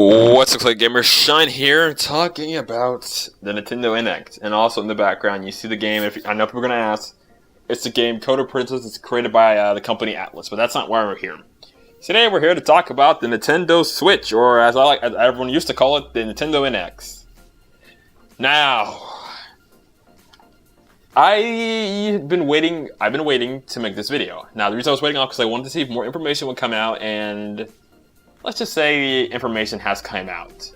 What's up, Clay Gamer? Shine here, talking about the Nintendo NX, and also in the background you see the game. I know people are gonna ask, it's the game Code of Princess. It's created by the company Atlas, but that's not why we're here. Today we're here to talk about the Nintendo Switch, or as everyone used to call it, the Nintendo NX. Now, I've been waiting to make this video. Now, the reason I was waiting on because I wanted to see if more information would come out, and let's just say information has come out.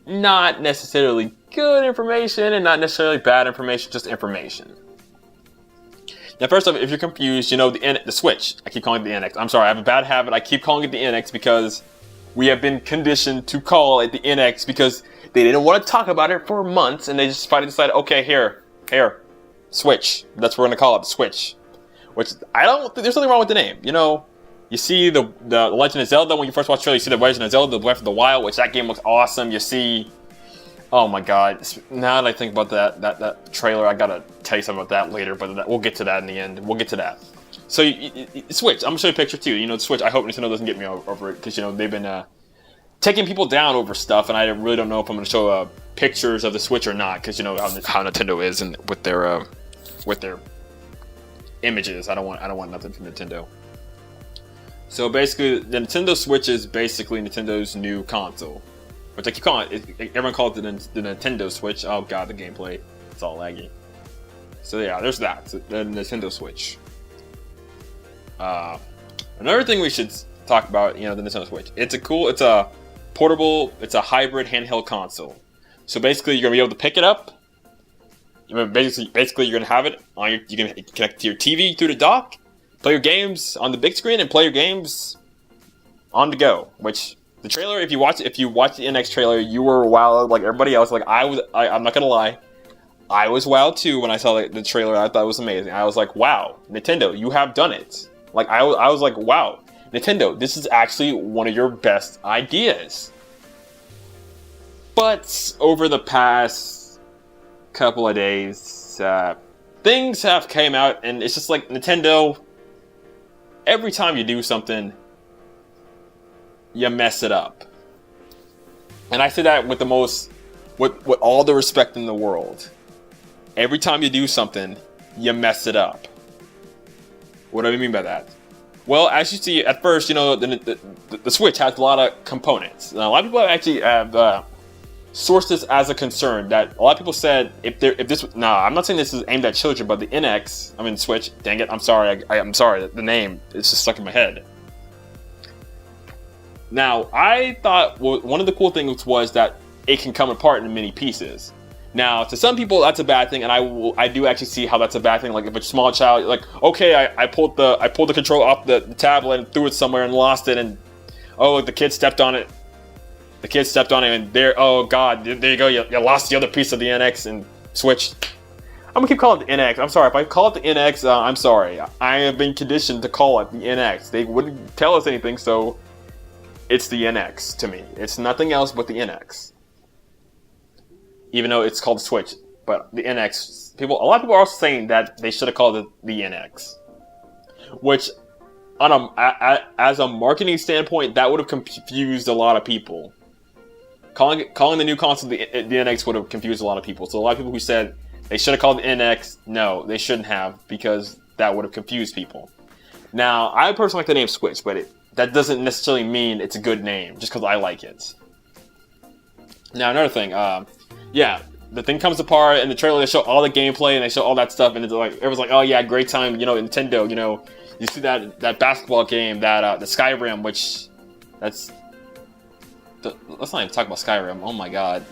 Not necessarily good information and not necessarily bad information, just information. Now, first off, if you're confused, you know, the Switch. I keep calling it the NX. I'm sorry, I have a bad habit. I keep calling it the NX because we have been conditioned to call it the NX because they didn't want to talk about it for months, and they just finally decided, okay, here, Switch. That's what we're gonna call it, the Switch. Which I don't think there's nothing wrong with the name. You know, you see the Legend of Zelda when you first watch the trailer. You see the Legend of Zelda, the Breath of the Wild, which that game looks awesome. You see, oh my God! Now that I think about that trailer, I gotta tell you something about that later. But we'll get to that in the end. We'll get to that. So Switch. I'm gonna show you a picture too. You know, the Switch. I hope Nintendo doesn't get me over it because you know they've been taking people down over stuff, and I really don't know if I'm gonna show pictures of the Switch or not because you know how Nintendo is and with their images. I don't want nothing from Nintendo. So basically, the Nintendo Switch is basically Nintendo's new console, which I keep calling it. Everyone calls it the Nintendo Switch. Oh God, the gameplay, it's all laggy. So yeah, there's that, the Nintendo Switch. Another thing we should talk about, you know, the Nintendo Switch. It's a portable, it's a hybrid handheld console. So basically, you're gonna be able to pick it up. Basically, you're gonna have it on you're gonna connect to your TV through the dock. Play your games on the big screen and play your games on the go. Which the trailer, if you watch the NX trailer, you were wowed like everybody else. Like I'm not gonna lie, I was wowed too when I saw the trailer. I thought it was amazing. I was like, wow, Nintendo, you have done it. Like I was like, wow, Nintendo, this is actually one of your best ideas. But over the past couple of days, things have came out, and it's just like Nintendo. Every time you do something, you mess it up. And I say that with all the respect in the world. Every time you do something, you mess it up. What do I mean by that? Well, as you see, at first, you know, the Switch has a lot of components. Now, a lot of people actually have sourced this as a concern that a lot of people said I'm not saying this is aimed at children, but the NX, Switch, dang it, I'm sorry, I'm sorry, the name, it's just stuck in my head. Now, I thought one of the cool things was that it can come apart in many pieces. Now, to some people, that's a bad thing, and I do actually see how that's a bad thing. Like if a small child, like, okay, I pulled the controller off the tablet and threw it somewhere and lost it, and oh, the kid stepped on it. The kid stepped on it, and there, oh God, there you go, you lost the other piece of the NX and Switch. I'm gonna keep calling it the NX. I'm sorry, if I call it the NX, I'm sorry. I have been conditioned to call it the NX. They wouldn't tell us anything, so it's the NX to me. It's nothing else but the NX. Even though it's called Switch, but the NX, a lot of people are also saying that they should have called it the NX. Which, as a marketing standpoint, that would have confused a lot of people. Calling the new console the NX would have confused a lot of people. So a lot of people who said they should have called it the NX, no, they shouldn't have, because that would have confused people. Now, I personally like the name Switch, but that doesn't necessarily mean it's a good name, just because I like it. Now, another thing, yeah, the thing comes apart, and the trailer, they show all the gameplay, and they show all that stuff, and it's like, everyone's like, oh yeah, great time, you know, Nintendo, you know, you see that basketball game, the Skyrim, which, let's not even talk about Skyrim. Oh my God,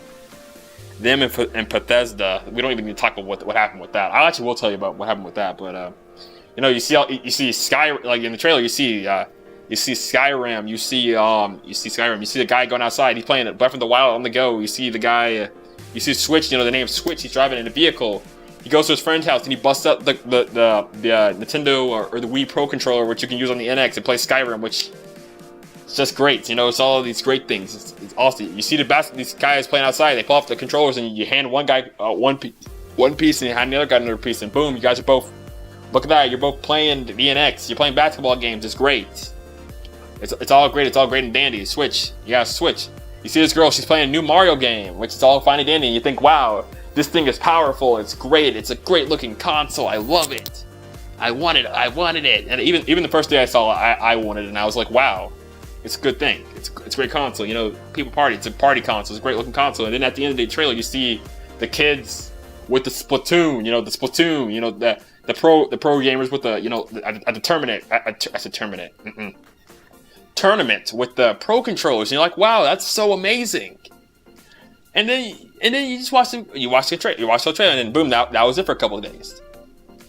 them and Bethesda. We don't even need to talk about what happened with that. I actually will tell you about what happened with that. But you know, you see Skyrim, like in the trailer. You see Skyrim. You see Skyrim. You see the guy going outside. He's playing Breath of the Wild on the go. You see the guy. You see Switch. You know the name Switch. He's driving in a vehicle. He goes to his friend's house and he busts up the Nintendo or the Wii Pro controller, which you can use on the NX, and play Skyrim, which. It's just great, you know. It's all these great things. It's awesome. You see these guys playing outside. They pull off the controllers, and you hand one guy one piece, and you hand the other guy another piece, and boom, you guys are both. Look at that. You're both playing the NX. You're playing basketball games. It's great. It's all great. It's all great and dandy. Switch. You gotta switch. You see this girl, she's playing a new Mario game, which is all fine and dandy. And you think, wow, this thing is powerful. It's great. It's a great looking console. I love it. I wanted it. And even the first day I saw it, I wanted it. And I was like, wow, it's a good thing. It's a great console. You know, people party. It's a party console. It's a great looking console. And then at the end of the trailer, you see the kids with the Splatoon. You know, the pro gamers with the, you know, a tournament with the pro controllers, and you're like, wow, that's so amazing. And then you just watch the trailer, and then boom, that was it for a couple of days.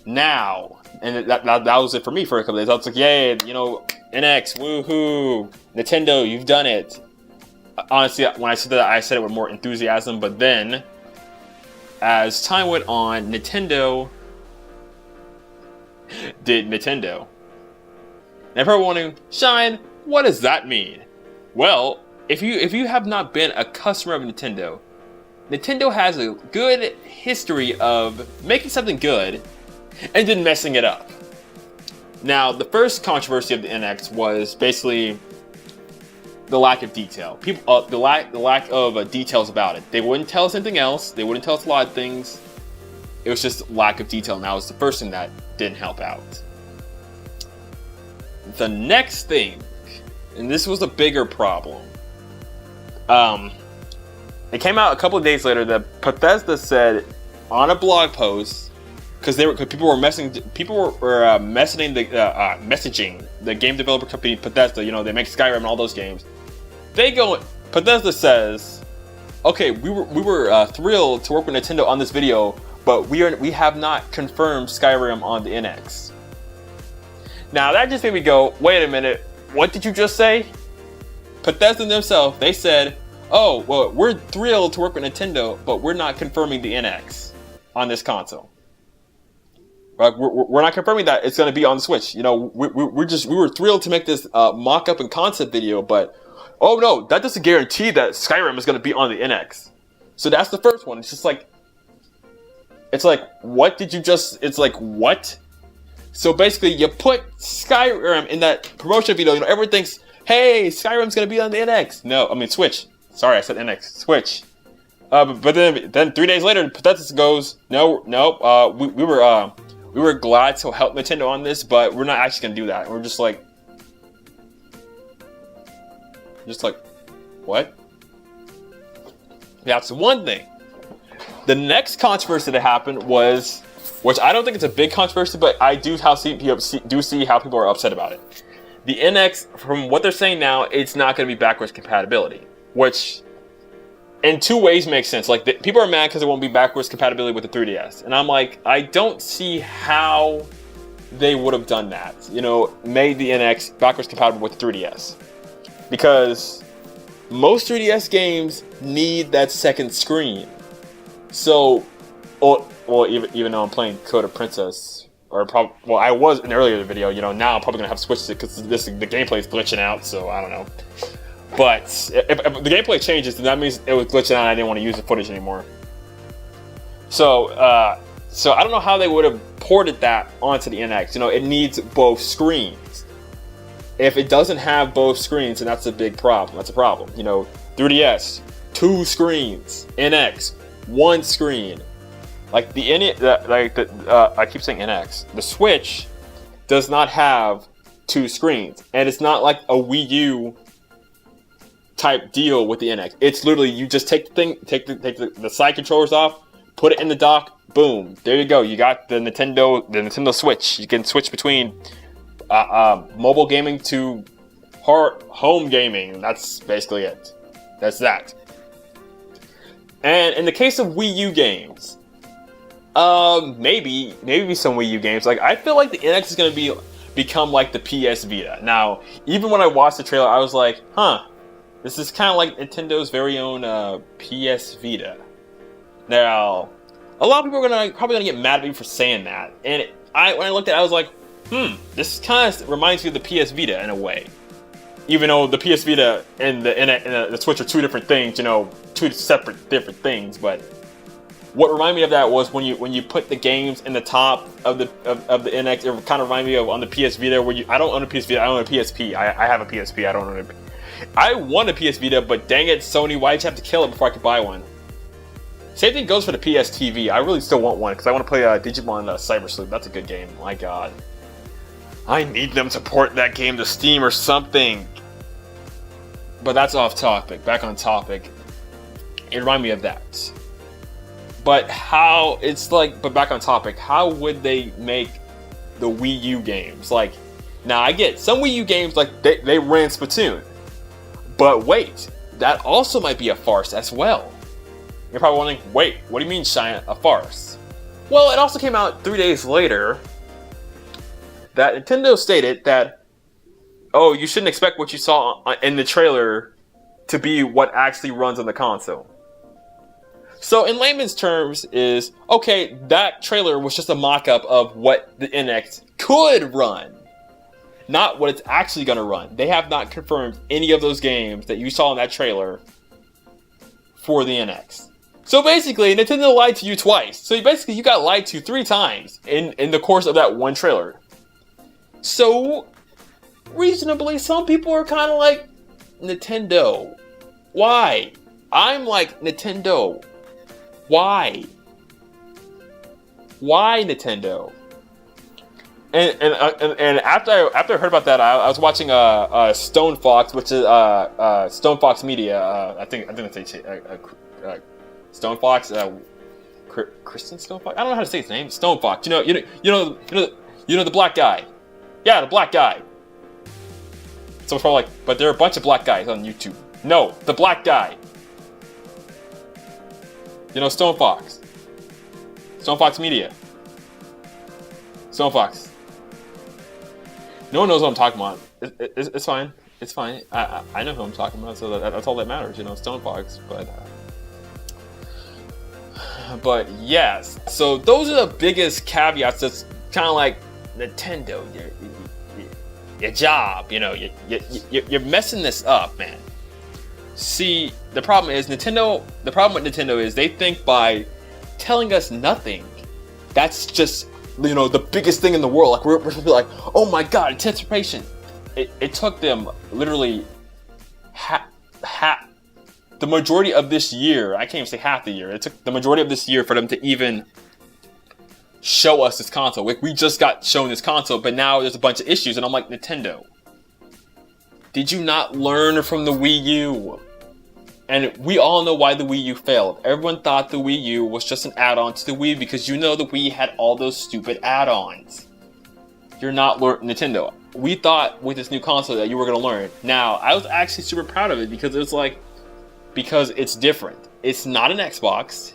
Now, and that was it for me for a couple of days. I was like, yay, you know, NX, woohoo, Nintendo, you've done it. Honestly, when I said that, I said it with more enthusiasm. But then, as time went on, Nintendo did Nintendo. And if you're wondering, Shine, what does that mean? Well, if you have not been a customer of Nintendo has a good history of making something good and then messing it up. Now, the first controversy of the NX was basically the lack of detail. The lack of details about it. They wouldn't tell us anything else. They wouldn't tell us a lot of things. It was just lack of detail, and that was the first thing that didn't help out. The next thing, and this was a bigger problem. It came out a couple of days later that Bethesda said on a blog post, because people were messaging the game developer company Bethesda. You know, they make Skyrim and all those games. Bethesda says, okay, we were thrilled to work with Nintendo on this video, but we have not confirmed Skyrim on the NX. Now that just made me go, wait a minute, what did you just say? Bethesda themselves, they said, oh, well, we're thrilled to work with Nintendo, but we're not confirming the NX on this console. Like, we're not confirming that it's going to be on the Switch. You know, we were thrilled to make this mock-up and concept video, but oh no, that doesn't guarantee that Skyrim is going to be on the NX. So that's the first one. It's just like, what did you just? It's like, what? So basically, you put Skyrim in that promotion video. You know, everyone thinks, hey, Skyrim's going to be on the NX. No, I mean Switch. Sorry, I said NX. Switch. But then 3 days later, Bethesda goes, no, we were glad to help Nintendo on this, but we're not actually gonna do that. We're just like, what? That's one thing. The next controversy that happened was, which I don't think it's a big controversy, but I do see how people are upset about it. The NX, from what they're saying now, it's not going to be backwards compatibility, which in two ways makes sense. Like, people are mad because it won't be backwards compatibility with the 3DS, and I'm like, I don't see how they would have done that. You know, made the NX backwards compatible with the 3DS, because most 3DS games need that second screen. So, well, even though I'm playing Code of Princess, I was in an earlier video. You know, now I'm probably gonna have to switch it because the gameplay is glitching out. So I don't know. But if the gameplay changes, then that means it was glitching out and I didn't want to use the footage anymore. So I don't know how they would have ported that onto the NX. You know, it needs both screens. If it doesn't have both screens, then that's a big problem. That's a problem. You know, 3DS, 2 screens. NX, 1 screen. Like I keep saying NX. The Switch does not have 2 screens, and it's not like a Wii U type deal with the NX. It's literally, you just take the side controllers off, put it in the dock, boom, there you go. You got the Nintendo Switch. You can switch between mobile gaming to home gaming. That's basically it. That's that. And in the case of Wii U games, maybe some Wii U games. Like, I feel like the NX is gonna become like the PS Vita. Now, even when I watched the trailer, I was like, this is kind of like Nintendo's very own PS Vita. Now, a lot of people are probably gonna get mad at me for saying that, and when I looked at it, I was like, this kind of reminds me of the PS Vita in a way. Even though the PS Vita and the Switch are 2 different things, you know, 2 separate different things, but what reminded me of that was when you put the games in the top of the NX. It kind of reminded me of on the PS Vita where I don't own a PS Vita. I own a PSP. I have a PSP. I don't own a. I want a PS Vita, but dang it, Sony, why'd you have to kill it before I could buy one? Same thing goes for the PS TV. I really still want one because I want to play Digimon Cyber Sleuth. That's a good game. My God. I need them to port that game to Steam or something. But that's off topic. Back on topic. It reminded me of that. But but back on topic, how would they make the Wii U games? Like, now I get some Wii U games, like, they ran Splatoon. But wait, that also might be a farce as well. You're probably wondering, wait, what do you mean, Cheyenne, a farce? Well, it also came out 3 days later that Nintendo stated that, oh, you shouldn't expect what you saw in the trailer to be what actually runs on the console. So in layman's terms is, okay, that trailer was just a mock-up of what the NX could run. Not what it's actually going to run. They have not confirmed any of those games that you saw in that trailer for the NX. So basically, Nintendo lied to you twice. So basically, you got lied to 3 times in the course of that one trailer. So, reasonably, some people are kind of like, Nintendo, why? I'm like, Nintendo, why? Why, Nintendo? And after I heard about that, I was watching Stone Fox, which is Stone Fox Media. I think that's Stone Fox. Kristen Stone Fox. I don't know how to say his name. Stone Fox. You know the black guy. Yeah, the black guy. So it's probably like, but there are a bunch of black guys on YouTube. No, the black guy. You know, Stone Fox. Stone Fox Media. Stone Fox. No one knows what I'm talking about. It's fine. It's fine. I know who I'm talking about, so that's all that matters. You know, Stone Fox. But yes. So those are the biggest caveats. That's kind of like Nintendo. Your job. You know, you're messing this up, man. See, the problem is Nintendo. The problem with Nintendo is they think by telling us nothing, that's just, you know, the biggest thing in the world. Like we're supposed to be like, oh my God, anticipation. It took them literally the majority of this year. I can't even say half the year. It took the majority of this year for them to even show us this console. Like we just got shown this console, but now there's a bunch of issues, and I'm like, Nintendo, did you not learn from the Wii U? And we all know why the Wii U failed. Everyone thought the Wii U was just an add-on to the Wii because you know the Wii had all those stupid add-ons. You're not Nintendo. We thought with this new console that you were going to learn. Now, I was actually super proud of it because it was like, because it's different. It's not an Xbox.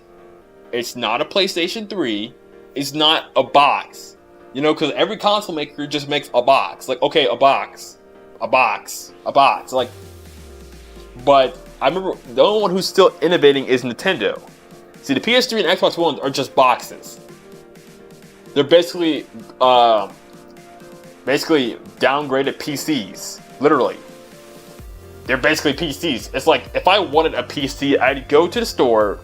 It's not a PlayStation 3. It's not a box. You know, because every console maker just makes a box. Like, okay, a box. A box. A box. Like, but I remember the only one who's still innovating is Nintendo. See, the PS3 and Xbox One are just boxes. They're basically downgraded PCs. Literally. They're basically PCs. It's like, if I wanted a PC, I'd go to the store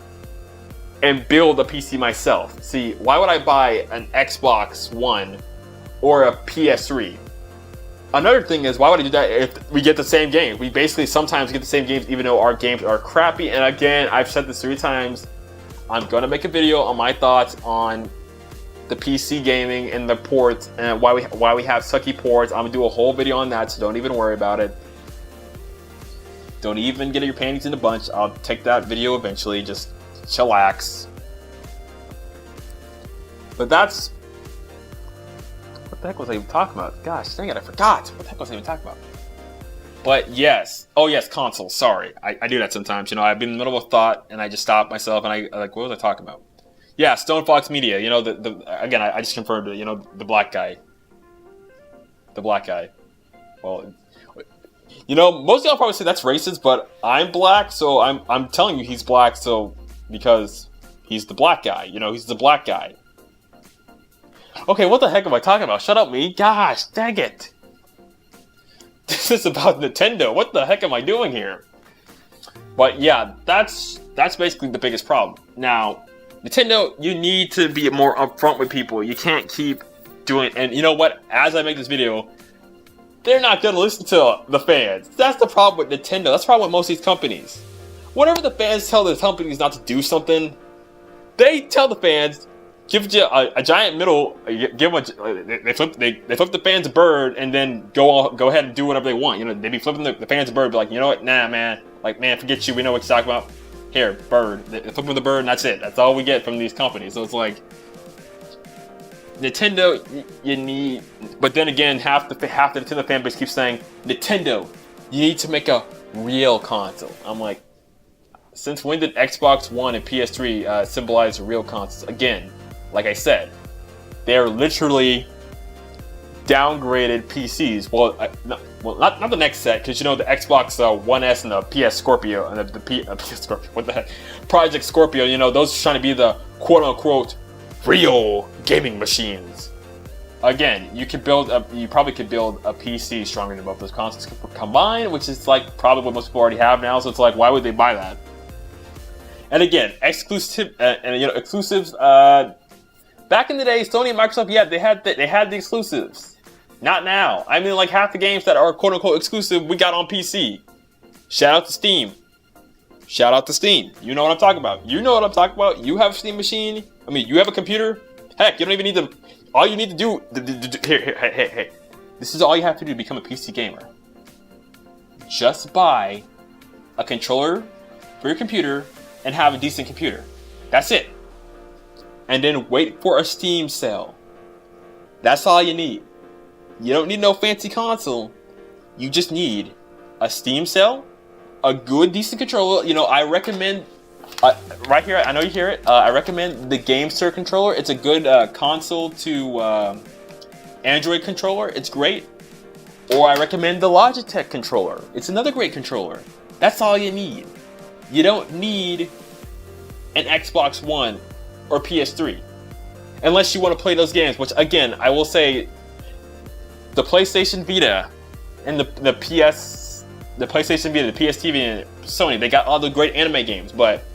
and build a PC myself. See, why would I buy an Xbox One or a PS3? Another thing is, why would I do that if we get the same game? We basically sometimes get the same games even though our games are crappy. And again, I've said this 3 times. I'm going to make a video on my thoughts on the PC gaming and the ports and why we have sucky ports. I'm going to do a whole video on that, so don't even worry about it. Don't even get your panties in a bunch. I'll take that video eventually. Just chillax. But that's... What the heck was I even talking about? Gosh, dang it, I forgot. What the heck was I even talking about? But yes. Oh yes, console. Sorry. I do that sometimes. You know, I've been in the middle of a thought and I just stop myself and I like, what was I talking about? Yeah, Stone Fox Media. You know, again, I just confirmed it. You know, the black guy. The black guy. Well, you know, most of y'all probably say that's racist, but I'm black, so I'm telling you he's black, so because he's the black guy. You know, he's the black guy. Okay, what the heck am I talking about? Shut up, me. Gosh, dang it. This is about Nintendo. What the heck am I doing here? But yeah, that's basically the biggest problem. Now, Nintendo, you need to be more upfront with people. You can't keep doing. And you know what? As I make this video, they're not gonna listen to the fans. That's the problem with Nintendo. That's the problem with most of these companies. Whenever the fans tell the companies not to do something, they tell the fans, give you a giant middle, give them they flip the fans a bird, and then go ahead and do whatever they want. You know, they be flipping the fans a bird, be like, you know what, nah, man, like, man, forget you. We know what you're talking about. Here, bird. They flip them the bird, and that's it. That's all we get from these companies. So it's like, Nintendo, you need. But then again, half the Nintendo fan base keeps saying, Nintendo, you need to make a real console. I'm like, since when did Xbox One and PS3 symbolize real consoles? Again, like I said, they're literally downgraded PCs. Well, not the next set, because you know the Xbox One S and the PS Scorpio and the PS Scorpio. What the heck? Project Scorpio. You know, those are trying to be the quote unquote real gaming machines. Again, you probably could build a PC stronger than both those consoles combined, which is like probably what most people already have now. So it's like, why would they buy that? And again, exclusives. Back in the day, Sony and Microsoft, yeah, they had the exclusives. Not now. I mean, like half the games that are quote unquote exclusive, we got on PC. Shout out to Steam. Shout out to Steam. You know what I'm talking about. You know what I'm talking about. You have a Steam machine. I mean, you have a computer. Heck, you don't even need to. All you need to do. Hey. This is all you have to do to become a PC gamer. Just buy a controller for your computer and have a decent computer. That's it. And then wait for a Steam sale. That's all you need. You don't need no fancy console. You just need a Steam sale, a good, decent controller. You know, I recommend, right here, I know you hear it, I recommend the GameSir controller. It's a good console to Android controller. It's great. Or I recommend the Logitech controller. It's another great controller. That's all you need. You don't need an Xbox One or PS3 unless you want to play those games, which again, I will say the PlayStation Vita and the PlayStation Vita, the PS TV and Sony, they got all the great anime games, but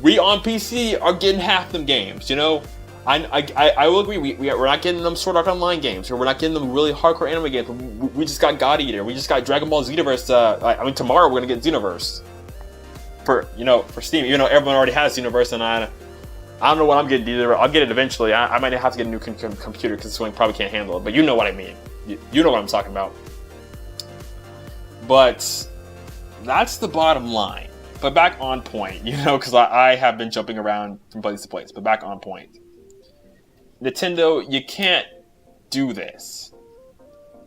we on PC are getting half them games, you know? I will agree, we're not getting them Sword Art Online games, or we're not getting them really hardcore anime games. We just got God Eater, we just got Dragon Ball Xenoverse. I mean, tomorrow we're gonna get Xenoverse for Steam, even though everyone already has Xenoverse, and I don't know what I'm getting either. I'll get it eventually. I might have to get a new computer because this one probably can't handle it. But you know what I mean. You know what I'm talking about. But that's the bottom line. But back on point, you know, because I have been jumping around from place to place. But back on point. Nintendo, you can't do this.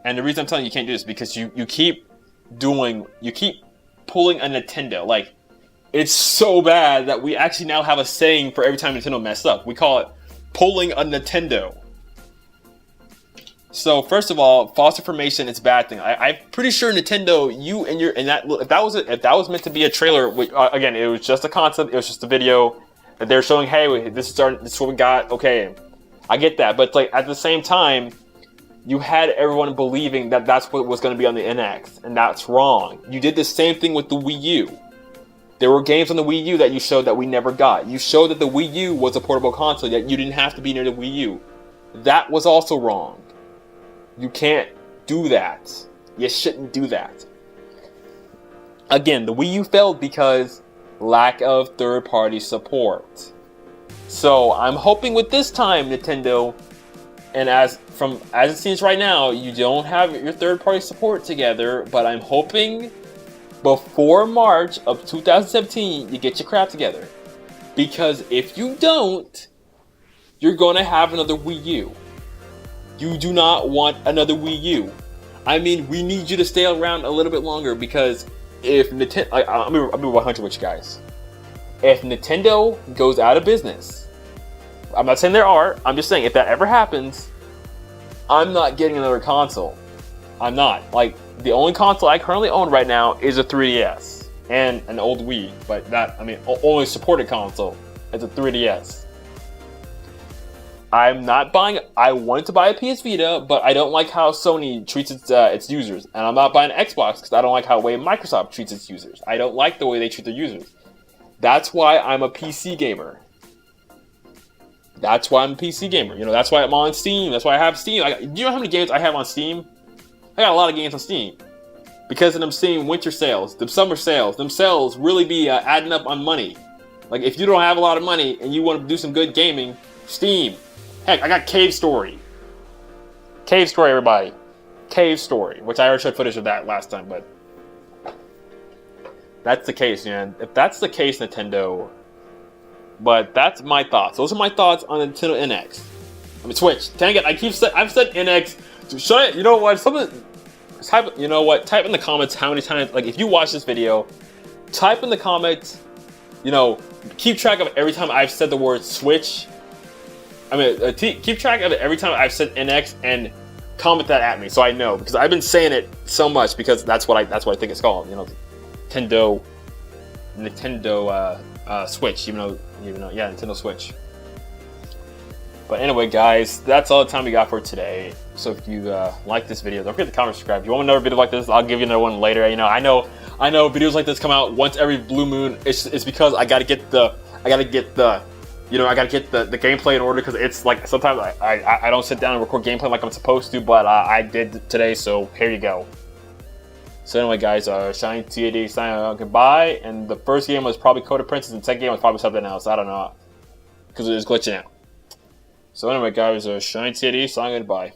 And the reason I'm telling you can't do this is because you keep pulling a Nintendo. Like, it's so bad that we actually now have a saying for every time Nintendo messed up. We call it pulling a Nintendo. So first of all, false information is a bad thing. I'm pretty sure Nintendo, if that was meant to be a trailer, again, it was just a concept. It was just a video that they're showing. Hey, this is what we got. Okay, I get that, but like at the same time, you had everyone believing that that's what was going to be on the NX, and that's wrong. You did the same thing with the Wii U. There were games on the Wii U that you showed that we never got. You showed that the Wii U was a portable console, that you didn't have to be near the Wii U. That was also wrong. You can't do that. You shouldn't do that. Again, the Wii U failed because lack of third-party support. So I'm hoping with this time, Nintendo, and as it seems right now, you don't have your third-party support together, but I'm hoping before March of 2017, you get your crap together. Because if you don't, you're going to have another Wii U. You do not want another Wii U. I mean, we need you to stay around a little bit longer, because if Nintendo... I'll be 100 with you guys. If Nintendo goes out of business, I'm not saying there are, I'm just saying if that ever happens, I'm not getting another console. I'm not. Like, the only console I currently own right now is a 3DS and an old Wii, but only supported console is a 3DS. I'm not buying. I wanted to buy a PS Vita, but I don't like how Sony treats its users, and I'm not buying an Xbox because I don't like how the way Microsoft treats its users. I don't like the way they treat their users. That's why I'm a PC gamer. That's why I'm a PC gamer. You know, that's why I'm on Steam. That's why I have Steam. Do you know how many games I have on Steam? I got a lot of games on Steam. Because of them Steam winter sales, them summer sales, them sales really be adding up on money. Like, if you don't have a lot of money and you want to do some good gaming, Steam. Heck, I got Cave Story. Cave Story, everybody. Cave Story, which I already showed footage of that last time, but that's the case, man. If that's the case, Nintendo. But that's my thoughts. Those are my thoughts on Nintendo NX. I mean, Switch. Dang it, I've said NX. You know what? You know what? Type in the comments how many times, like, if you watch this video, type in the comments, you know, keep track of every time I've said the word Switch. I mean, keep track of it every time I've said NX and comment that at me so I know, because I've been saying it so much because that's what I think it's called. You know, Nintendo Switch. Even though, yeah, Nintendo Switch. But anyway, guys, that's all the time we got for today. So if you like this video, don't forget to comment, subscribe. If you want another video like this, I'll give you another one later. You know, I know videos like this come out once every blue moon. It's because I gotta get the gameplay in order, because it's like sometimes I don't sit down and record gameplay like I'm supposed to, but I did today, so here you go. So anyway, guys, Shiny TAD signing out, goodbye. And the first game was probably Code of Princess, and the second game was probably something else. I don't know, because it was glitching out. So anyway, guys, Shiny TAD signing goodbye.